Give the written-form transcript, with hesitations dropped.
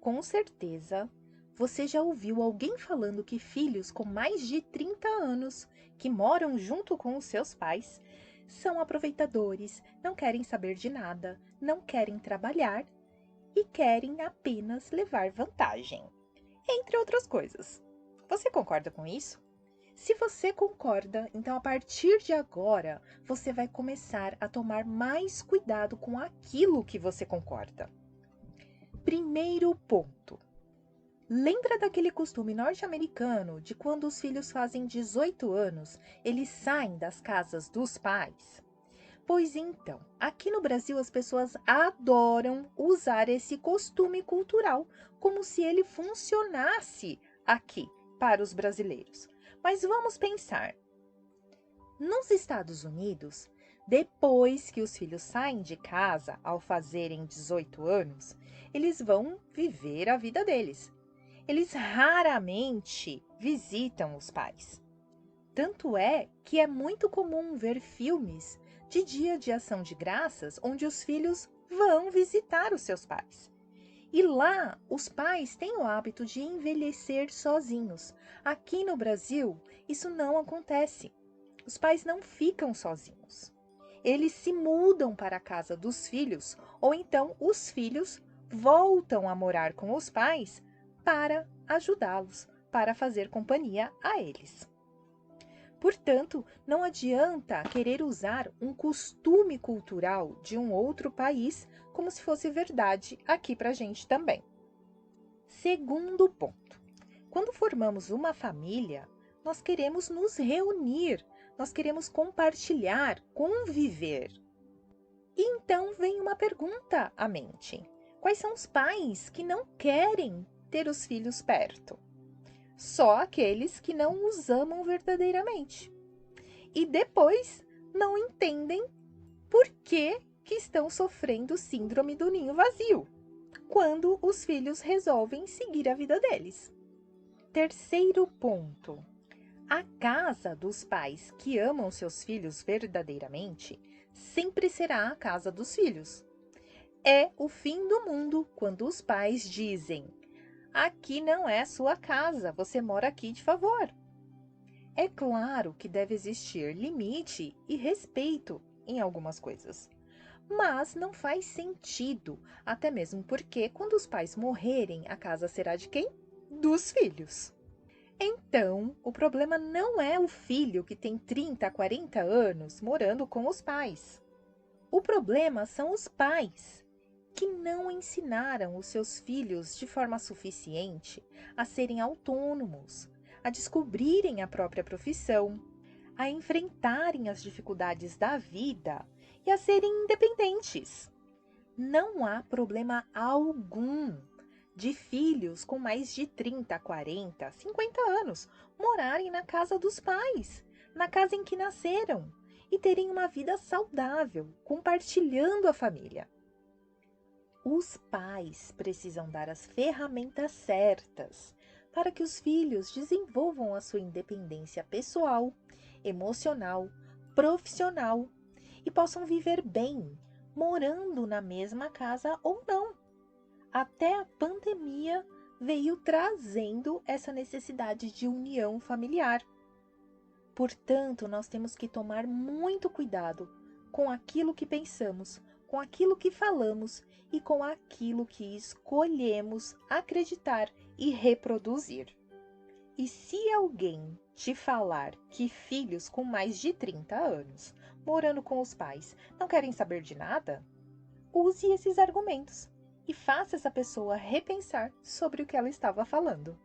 Com certeza, você já ouviu alguém falando que filhos com mais de 30 anos, que moram junto com os seus pais, são aproveitadores, não querem saber de nada, não querem trabalhar e querem apenas levar vantagem, entre outras coisas. Você concorda com isso? Se você concorda, então a partir de agora você vai começar a tomar mais cuidado com aquilo que você concorda. Primeiro ponto. Lembra daquele costume norte-americano de quando os filhos fazem 18 anos, eles saem das casas dos pais? Pois então, aqui no Brasil as pessoas adoram usar esse costume cultural como se ele funcionasse aqui para os brasileiros. Mas vamos pensar. Nos Estados Unidos, depois que os filhos saem de casa ao fazerem 18 anos, eles vão viver a vida deles. Eles raramente visitam os pais. Tanto é que é muito comum ver filmes de Dia de Ação de Graças onde os filhos vão visitar os seus pais. E lá, os pais têm o hábito de envelhecer sozinhos. Aqui no Brasil, isso não acontece. Os pais não ficam sozinhos. Eles se mudam para a casa dos filhos, ou então os filhos voltam a morar com os pais para ajudá-los, para fazer companhia a eles. Portanto, não adianta querer usar um costume cultural de um outro país como se fosse verdade aqui para a gente também. Segundo ponto: quando formamos uma família, nós queremos nos reunir, nós queremos compartilhar, conviver. E então vem uma pergunta à mente: quais são os pais que não querem ter os filhos perto? Só aqueles que não os amam verdadeiramente. E depois não entendem por que estão sofrendo síndrome do ninho vazio, quando os filhos resolvem seguir a vida deles. Terceiro ponto: a casa dos pais que amam seus filhos verdadeiramente sempre será a casa dos filhos. É o fim do mundo quando os pais dizem: aqui não é sua casa, você mora aqui de favor. É claro que deve existir limite e respeito em algumas coisas, mas não faz sentido, até mesmo porque quando os pais morrerem, a casa será de quem? Dos filhos. Então, o problema não é o filho que tem 30, 40 anos morando com os pais. O problema são os pais que não ensinaram os seus filhos de forma suficiente a serem autônomos, a descobrirem a própria profissão, a enfrentarem as dificuldades da vida e a serem independentes. Não há problema algum de filhos com mais de 30, 40, 50 anos morarem na casa dos pais, na casa em que nasceram, e terem uma vida saudável, compartilhando a família. Os pais precisam dar as ferramentas certas para que os filhos desenvolvam a sua independência pessoal, emocional, profissional e possam viver bem, morando na mesma casa ou não. Até a pandemia veio trazendo essa necessidade de união familiar. Portanto, nós temos que tomar muito cuidado com aquilo que pensamos, com aquilo que falamos e com aquilo que escolhemos acreditar e reproduzir. E se alguém te falar que filhos com mais de 30 anos, morando com os pais, não querem saber de nada, use esses argumentos e faça essa pessoa repensar sobre o que ela estava falando.